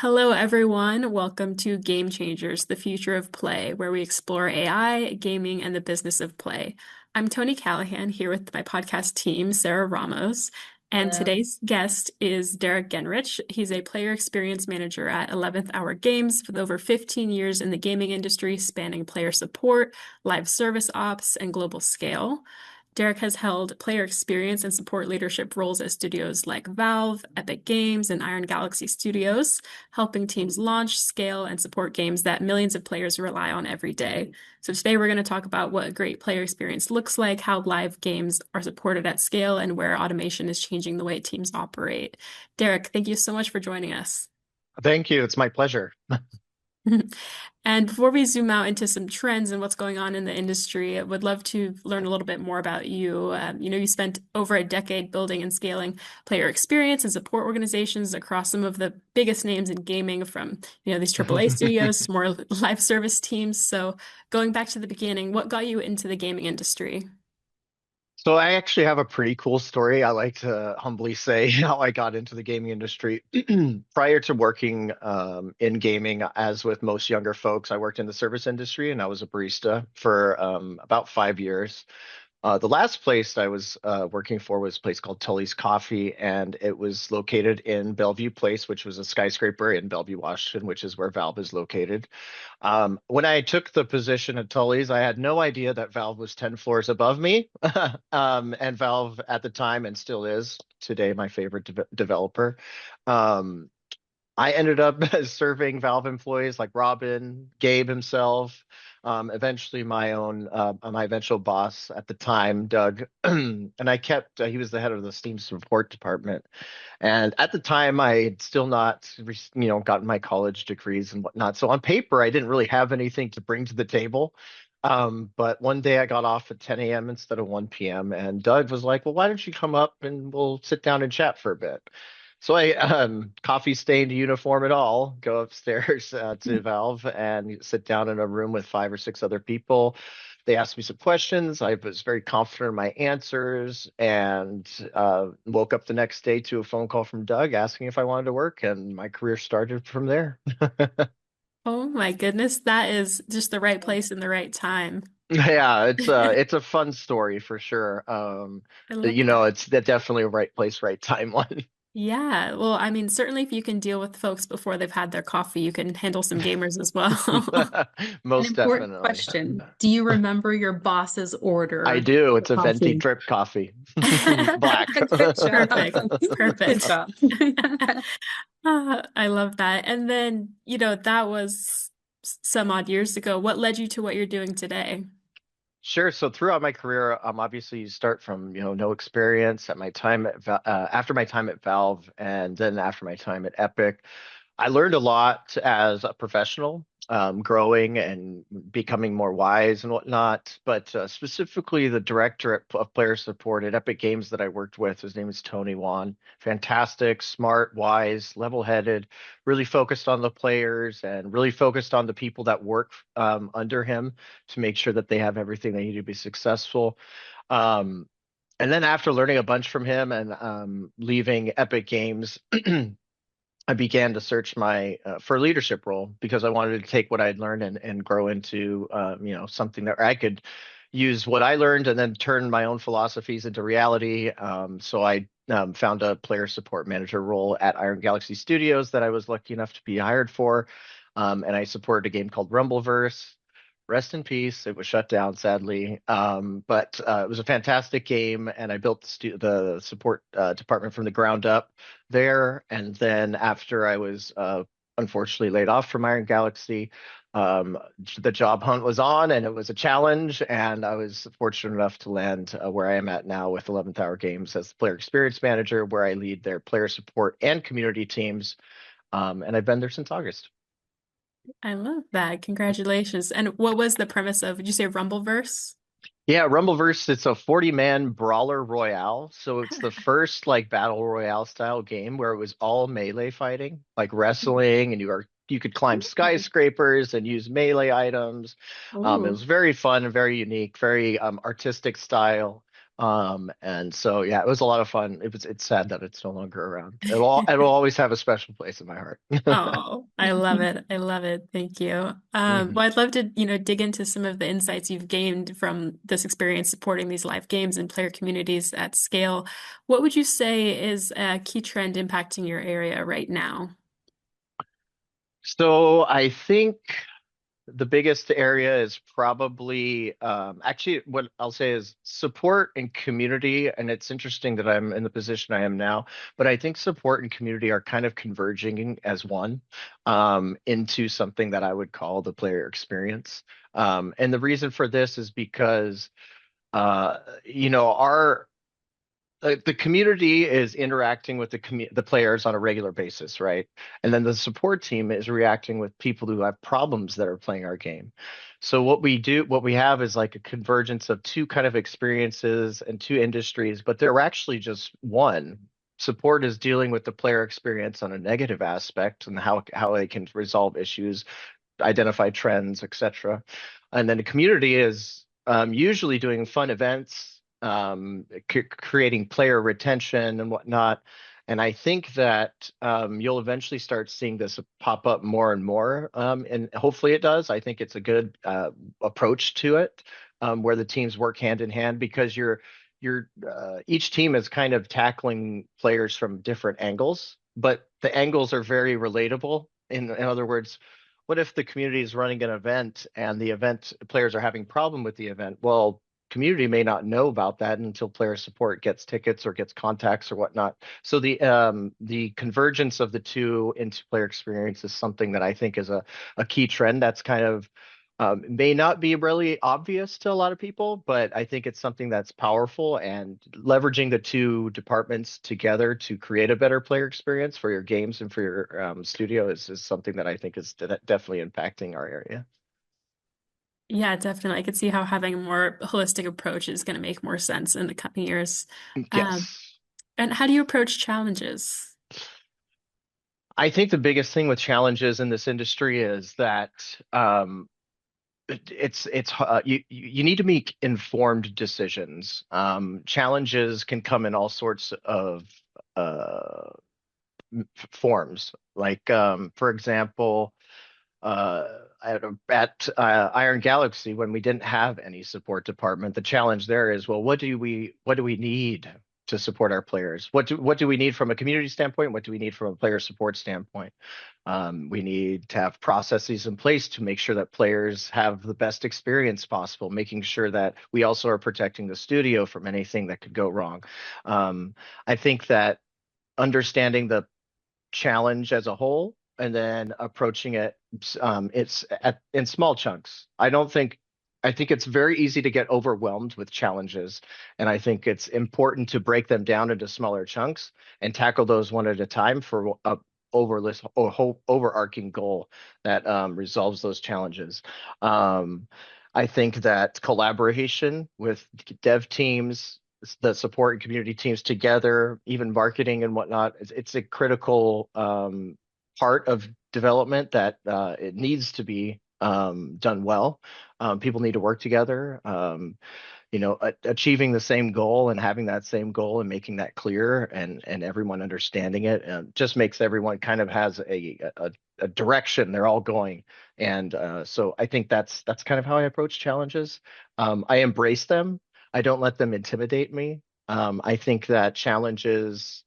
Hello, everyone. Welcome to Game Changers, the future of play, where we explore AI, gaming, and the business of play. I'm Toni Callahan here with my podcast team, Sarah Ramos, and Hello. today's guest is Derrick Gennrich. He's a player experience manager at 11th Hour Games with over 15 years in the gaming industry, spanning player support, live service ops, and global scale. Derek has held player experience and support leadership roles at studios like Valve, Epic Games, and Iron Galaxy Studios, helping teams launch, scale, and support games that millions of players rely on every day. So today we're going to talk about what a great player experience looks like, how live games are supported at scale, and where automation is changing the way teams operate. Derek, thank you so much for joining us. Thank you. It's my pleasure. And before we zoom out into some trends and what's going on in the industry, I would love to learn a little bit more about you. You spent over a decade building and scaling player experience and support organizations across some of the biggest names in gaming, from these AAA studios to more live service teams. So going back to the beginning, what got you into the gaming industry? So I actually have a pretty cool story. I like to humbly say how I got into the gaming industry. Prior to working in gaming, as with most younger folks, I worked in the service industry and I was a barista for about 5 years. The last place I was working for was a place called Tully's Coffee, and it was located in Bellevue Place, which was a skyscraper in Bellevue, Washington, which is where Valve is located. When I took the position at Tully's, I had no idea that Valve was 10 floors above me. And Valve at the time, and still is today, my favorite developer. Um, I ended up serving Valve employees like Robin, Gabe himself, eventually my eventual boss at the time, Doug, and I kept. He was the head of the Steam support department, and at the time I had still not, gotten my college degrees and whatnot. So on paper, I didn't really have anything to bring to the table. But one day I got off at 10 a.m. instead of 1 p.m. and Doug was like, "Well, why don't you come up and we'll sit down and chat for a bit?" So I, coffee stained uniform at all, go upstairs to Valve and sit down in a room with 5 or 6 other people. They asked me some questions. I was very confident in my answers and woke up the next day to a phone call from Doug asking if I wanted to work, and my career started from there. Oh my goodness, that is just the right place and the right time. Yeah, it's a fun story for sure. I love that. It's definitely a right place, right time one. Yeah, well, I mean, certainly if you can deal with folks before they've had their coffee, you can handle some gamers as well. An Most important definitely. question. Do you remember your boss's I order do. for It's a venti coffee? drip coffee. Black. Good job. Perfect. Good Perfect. job. I love that. And then, that was some odd years ago. What led you to what you're doing today? Sure. So throughout my career, obviously you start from, no experience at my time at after my time at Valve, and then after my time at Epic. I learned a lot as a professional, growing and becoming more wise and whatnot. But specifically, the director of player support at Epic Games that I worked with, his name is Tony Wan. Fantastic, smart, wise, level-headed, really focused on the players and really focused on the people that work under him to make sure that they have everything they need to be successful. Um, and then after learning a bunch from him and leaving Epic Games, I began to search my for a leadership role because I wanted to take what I'd learned and grow into something that I could use what I learned and then turn my own philosophies into reality. So I found a player support manager role at Iron Galaxy Studios that I was lucky enough to be hired for, and I supported a game called Rumbleverse. Rest in peace. It was shut down, sadly. But it was a fantastic game, and I built the support department from the ground up there. And then after I was unfortunately laid off from Iron Galaxy, the job hunt was on, and it was a challenge. And I was fortunate enough to land where I am at now with 11th Hour Games as the player experience manager, where I lead their player support and community teams. And I've been there since August. I love that. Congratulations. And what was the premise of, did you say Rumbleverse? Yeah, Rumbleverse, it's a 40-man brawler royale. So it's the first like battle royale style game where it was all melee fighting, like wrestling, and you could climb skyscrapers and use melee items. It Oh, was very fun and very unique, very artistic style. And so yeah, it was a lot of fun. It's sad that it's no longer around. It'll always have a special place in my heart. Oh, I love it. I love it. Thank you. Mhm. Well, I'd love to, dig into some of the insights you've gained from this experience supporting these live games and player communities at scale. What would you say is a key trend impacting your area right now? So I think the biggest area is probably actually what I'll say is support and community. And it's interesting that I'm in the position I am now, but I think support and community are kind of converging as one into something that I would call the player experience. And the reason for this is because our the community is interacting with the players on a regular basis, right? And then the support team is reacting with people who have problems that are playing our game. So what we have is like a convergence of two kind of experiences and two industries, but they're actually just one. Support is dealing with the player experience on a negative aspect and how they can resolve issues, identify trends, etc. And then the community is usually doing fun events, creating player retention and whatnot. And I think that you'll eventually start seeing this pop up more and more, and hopefully it does. I think it's a good approach to it, where the teams work hand in hand because each team is kind of tackling players from different angles, but the angles are very relatable. In other words, what if the community is running an event and the event players are having problem with the event? Well, community may not know about that until player support gets tickets or gets contacts or whatnot. So the convergence of the two into player experience is something that I think is a key trend that's kind of may not be really obvious to a lot of people, but I think it's something that's powerful, and leveraging the two departments together to create a better player experience for your games and for your studio is something that I think is definitely impacting our area. Yeah, definitely. I could see how having a more holistic approach is going to make more sense in the coming years. Um, Yes. and how do you approach challenges? I think the biggest thing with challenges in this industry is that you need to make informed decisions. Challenges can come in all sorts of uh, forms. Like, for example, uh, at Iron Galaxy, when we didn't have any support department, the challenge there is, well, what do we need to support our players? What do we need from a community standpoint? What do we need from a player support standpoint? We need to have processes in place to make sure that players have the best experience possible, making sure that we also are protecting the studio from anything that could go wrong. I think that understanding the challenge as a whole and then approaching it in small chunks. I think it's very easy to get overwhelmed with challenges, and I think it's important to break them down into smaller chunks and tackle those one at a time for a overarching goal that resolves those challenges. Um, I think that collaboration with dev teams, the support and community teams together, even marketing and whatnot, it's a critical part of development that it needs to be done well. People need to work together. Achieving the same goal and having that same goal and making that clear and everyone understanding it just makes everyone kind of has a direction they're all going. And so I think that's kind of how I approach challenges. I embrace them. I don't let them intimidate me. I think that challenges,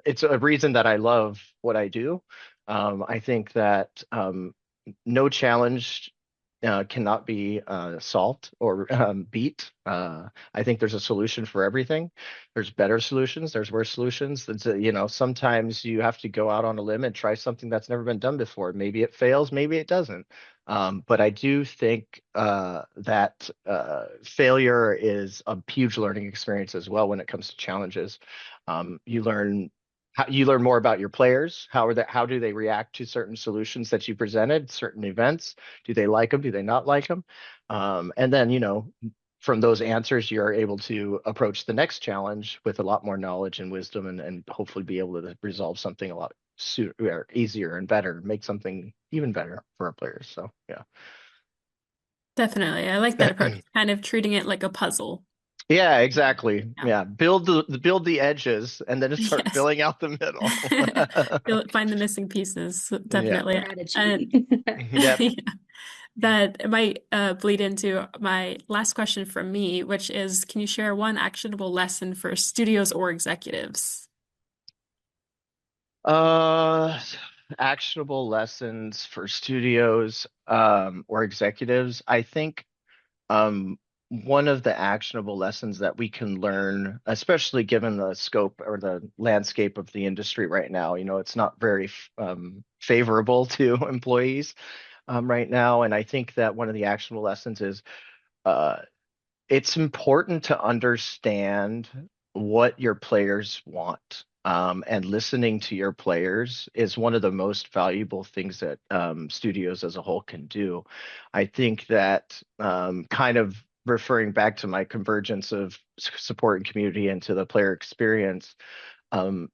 it's a reason that I love what I do. I think that no challenge cannot be solved or beat. I think there's a solution for everything. There's better solutions. There's worse solutions. Sometimes you have to go out on a limb and try something that's never been done before. Maybe it fails, maybe it doesn't. But I do think that failure is a huge learning experience as well when it comes to challenges. You learn more about your players. How do they react to certain solutions that you presented, certain events? Do they like them? Do they not like them? And then, from those answers, you're able to approach the next challenge with a lot more knowledge and wisdom and hopefully be able to resolve something a lot or easier and better, make something even better for our players. So, yeah. Definitely. I like that approach, kind of treating it like a puzzle. Yeah, exactly. Yeah. Yeah, build the edges and then just start Yes. filling out the middle. Find the missing pieces, Yeah. definitely. And Strategy. Yep. yeah, that might bleed into my last question from me, which is, can you share one actionable lesson for studios or executives? Uh, Actionable lessons for studios or executives. I think um one of the actionable lessons that we can learn, especially given the scope or the landscape of the industry right now, it's not very favorable to employees right now. And I think that one of the actionable lessons is uh it's important to understand what your players want. And listening to your players is one of the most valuable things that studios as a whole can do. I think that kind of referring back to my convergence of support and community into the player experience, um,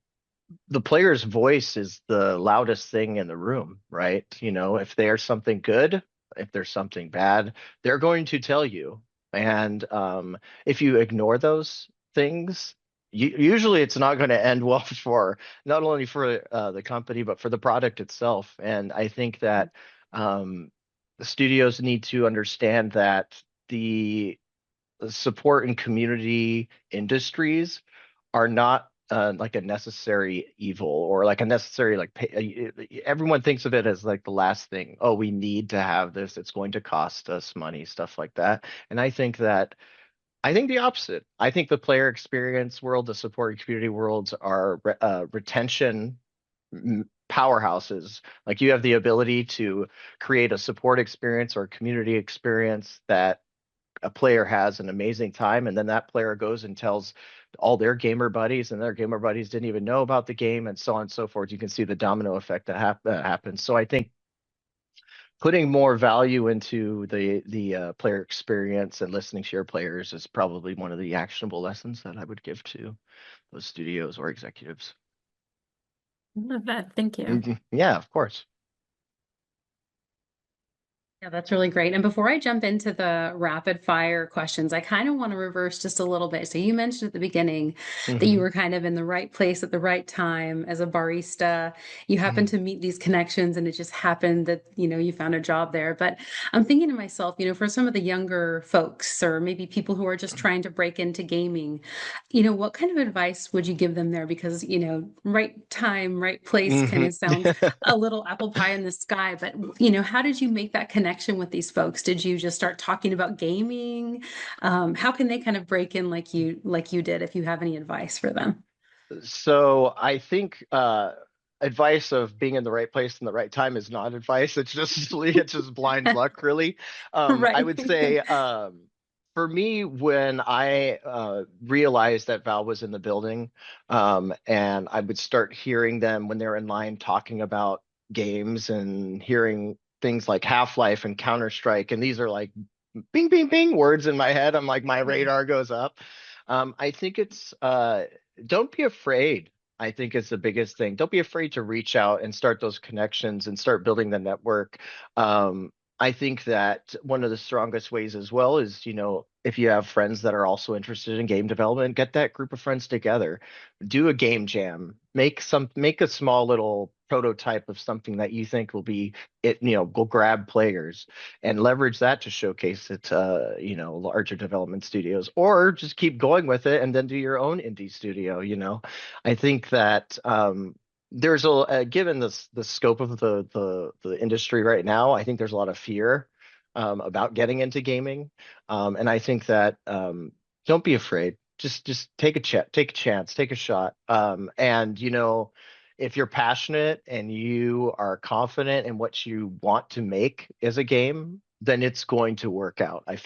the player's voice is the loudest thing in the room, right? If there's something good, if there's something bad, they're going to tell you. And if you ignore those things, usually it's not going to end well for not only for the company, but for the product itself. And I think that the studios need to understand that the support and community industries are not like a necessary evil or like a necessary like everyone thinks of it as like the last thing. Oh, we need to have this. It's going to cost us money, stuff like that. And I think the opposite. I think the player experience world, the support and community worlds are retention powerhouses. Like you have the ability to create a support experience or community experience that a player has an amazing time, and then that player goes and tells all their gamer buddies, and their gamer buddies didn't even know about the game, and so on and so forth. You can see the domino effect that happens. So I think putting more value into the player experience and listening to your players is probably one of the actionable lessons that I would give to those studios or executives. Love that. Thank you. Yeah, of course. Yeah, that's really great. And before I jump into the rapid fire questions, I kind of want to reverse just a little bit. So you mentioned at the beginning that you Hmm. were kind of in the right place at the right time as a barista. You happened to meet these connections and it just happened that, you found a job there. But I'm thinking to myself, for some of the younger folks or maybe people who are just trying to break into gaming, what kind of advice would you give them there? Because, right time, right place kind Hmm. of sounds a little apple pie in the sky, but how did you make that connection with these folks? Did you just start talking about gaming? How can they kind of break in like you did if you have any advice for them? So I think advice of being in the right place in the right time is not advice. It's just blind luck, really. I Right. would say for me, when I realized that Valve was in the building, and I would start hearing them when they're in line talking about games and hearing things like Half-Life and Counter-Strike, and these are like bing, bing, bing words in my head. I'm like, my radar goes up. I think it's don't be afraid. I think is the biggest thing. Don't be afraid to reach out and start those connections and start building the network. Um, I think that one of the strongest ways as well is, if you have friends that are also interested in game development, get that group of friends together, do a game jam, make a small little prototype of something that you think will be it, go grab players and leverage that to showcase it to, larger development studios, or just keep going with it and then do your own indie studio. I think that there's given the scope of the industry right now, I think there's a lot of fear about getting into gaming. And I think that don't be afraid. Just take a chance, take a shot. And if you're passionate and you are confident in what you want to make as a game, then it's going to work out. I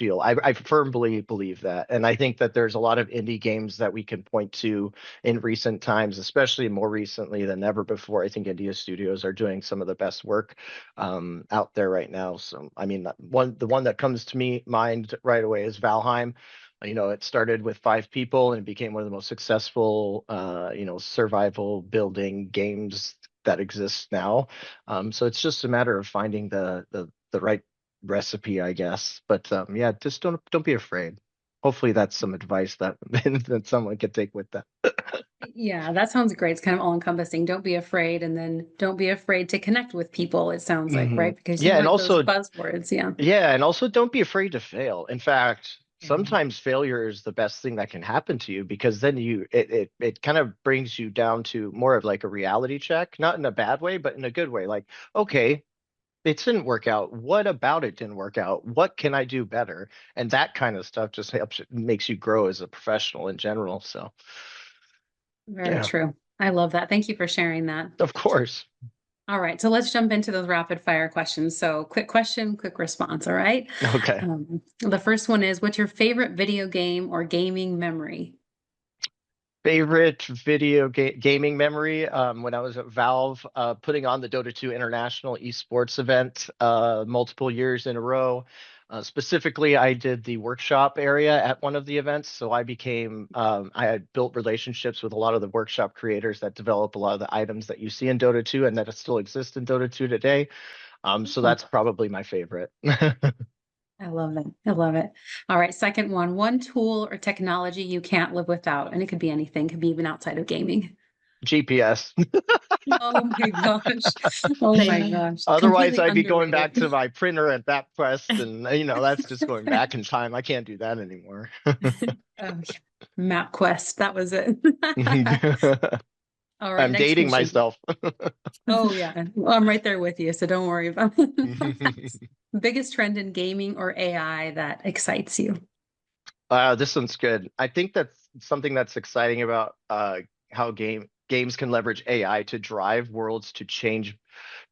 firmly believe that. And I think that there's a lot of indie games that we can point to in recent times, especially more recently than ever before. I think India studios are doing some of the best work out there right now. So, I mean, the one that comes to me mind right away is Valheim. It started with 5 people and it became one of the most successful, survival building games that exists now. So it's just a matter of finding the right recipe, I guess. But yeah, just don't be afraid. hopefully that's some advice that that someone could take with that. Yeah, that sounds great. It's kind of all encompassing. Don't be afraid, and then don't be afraid to connect with people, it sounds like, Hmm. right? Because you Yeah, and heard those also buzzwords. Yeah. yeah, and also don't be afraid to fail. In fact, Yeah. sometimes failure is the best thing that can happen to you because then it kind of brings you down to more of like a reality check, not in a bad way, but in a good way. Like, okay, it didn't work out. What about it didn't work out? What can I do better? And that kind of stuff just helps makes you grow as a professional in general. So, Very yeah, true. I love that. Thank you for sharing that. of course. All right, so let's jump into those rapid fire questions. So, quick question, quick response. All right. Okay. The first one is, what's your favorite video game or gaming memory? Favorite video gaming memory when I was at Valve, putting on the Dota 2 International Esports event multiple years in a row. Specifically, I did the workshop area at one of the events, so I had built relationships with a lot of the workshop creators that develop a lot of the items that you see in Dota 2 and that still exist in Dota 2 today. So Oh, that's probably my favorite. I love it. I love it. All right, second one tool or technology you can't live without. And it could be anything, could be even outside of gaming. GPS. Oh my gosh. Oh my gosh. Otherwise, Completely I'd be going underrated. back to my printer at that quest, and that's just going back in time. I can't do that anymore. Oh, yeah. MapQuest. That was it. All right, I'm next dating question. myself. Oh yeah. Well, I'm right there with you, so don't worry about it. Biggest trend in gaming or AI that excites you? This one's good. I think that's something that's exciting about how games can leverage AI to drive worlds to change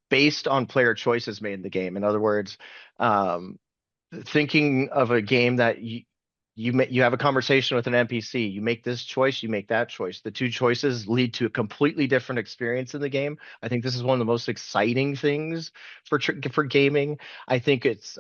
based on player choices made in the game. In other words, um, thinking of a game that you have a conversation with an NPC, you make this choice, you make that choice. The two choices lead to a completely different experience in the game. I think this is one of the most exciting things for gaming. I think it's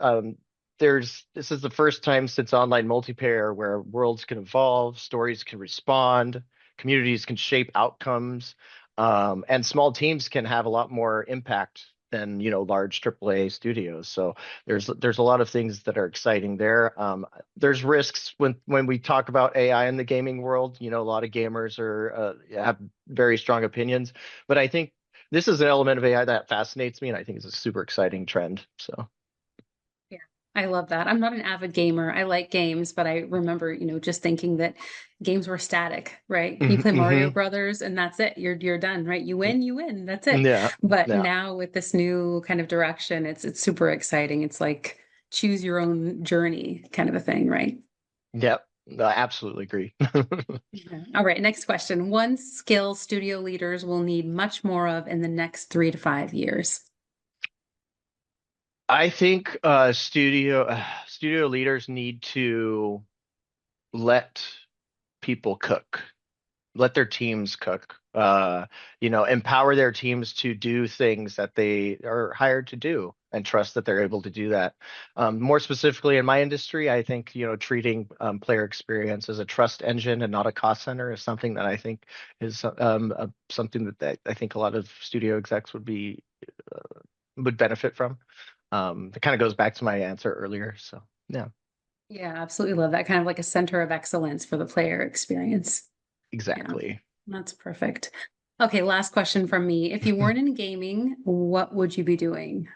this is the first time since online multiplayer where worlds can evolve, stories can respond, communities can shape outcomes, and small teams can have a lot more impact than large AAA studios. So there's a lot of things that are exciting there. There's risks when we talk about AI in the gaming world. A lot of gamers have very strong opinions, but I think this is an element of AI that fascinates me, and I think it's a super exciting trend. So Yeah, I love that. I'm not an avid gamer. I like games, but I remember, just thinking that games were static, right? You play Mario hmm Brothers and that's it. You're done, right? You win, that's it. yeah, But yeah, now with this new kind of direction, it's super exciting. It's like choose your own journey kind of a thing, right? yep. I absolutely agree. Yeah. All right, next question. One skill studio leaders will need much more of in the next 3 to 5 years. I think studio leaders need to let people cook, let their teams cook. Empower their teams to do things that they are hired to do and trust that they're able to do that. More specifically in my industry, I think, treating player experience as a trust engine and not a cost center is something that I think is something that I think a lot of studio execs would benefit from. It kind of goes back to my answer earlier. So yeah, Yeah, absolutely love that kind of like a center of excellence for the player experience. Yeah, exactly. that's perfect. Okay, last question from me. If you weren't in gaming, what would you be doing?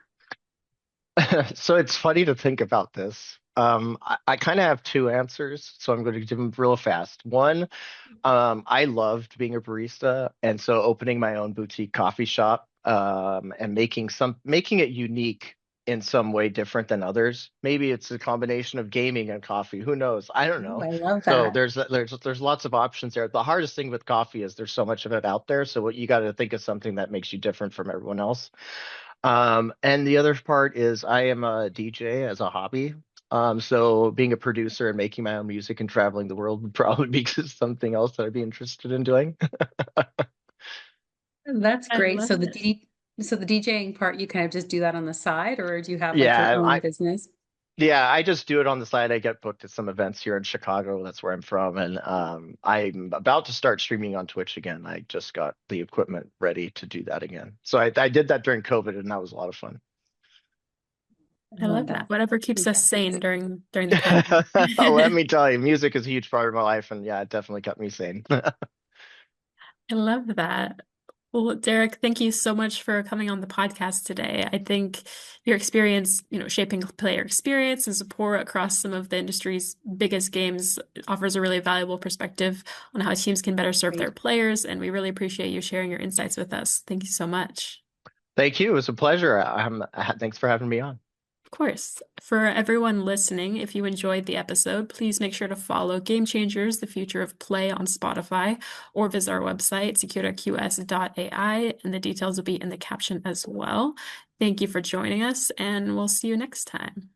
So it's funny to think about this. I kind of have two answers, so I'm going to give them real fast. One, I loved being a barista, and so opening my own boutique coffee shop, and making it unique in some way different than others. Maybe it's a combination of gaming and coffee. Who knows? I don't Ooh, know. I love So that. there's lots of options there. The hardest thing with coffee is there's so much of it out there. So what you got to think of something that makes you different from everyone else. And the other part is I am a DJ as a hobby. So being a producer and making my own music and traveling the world would probably be something else that I'd be interested in doing. That's I great. love So it. the DJing part, you kind of just do that on the side, or do you have like your Yeah, own business? I just do it on the side. I get booked at some events here in Chicago. That's where I'm from, and I'm about to start streaming on Twitch again. I just got the equipment ready to do that again. So I did that during COVID, and that was a lot of fun. I I love love that. that. Whatever keeps us Fantastic. sane during the pandemic. Let me tell you, music is a huge part of my life, and yeah, it definitely kept me sane. I love that. Well, Derrick, thank you so much for coming on the podcast today. I think your experience, shaping player experience and support across some of the industry's biggest games offers a really valuable perspective on how teams can better serve their Great. players, and we really appreciate you sharing your insights with us. Thank you so much. Thank you. It was a pleasure. Thanks for having me on. Of course. For everyone listening, if you enjoyed the episode, please make sure to follow Game Changers, the future of play on Spotify, or visit our website, securaqs.ai, and the details will be in the caption as well. Thank you for joining us, and we'll see you next time.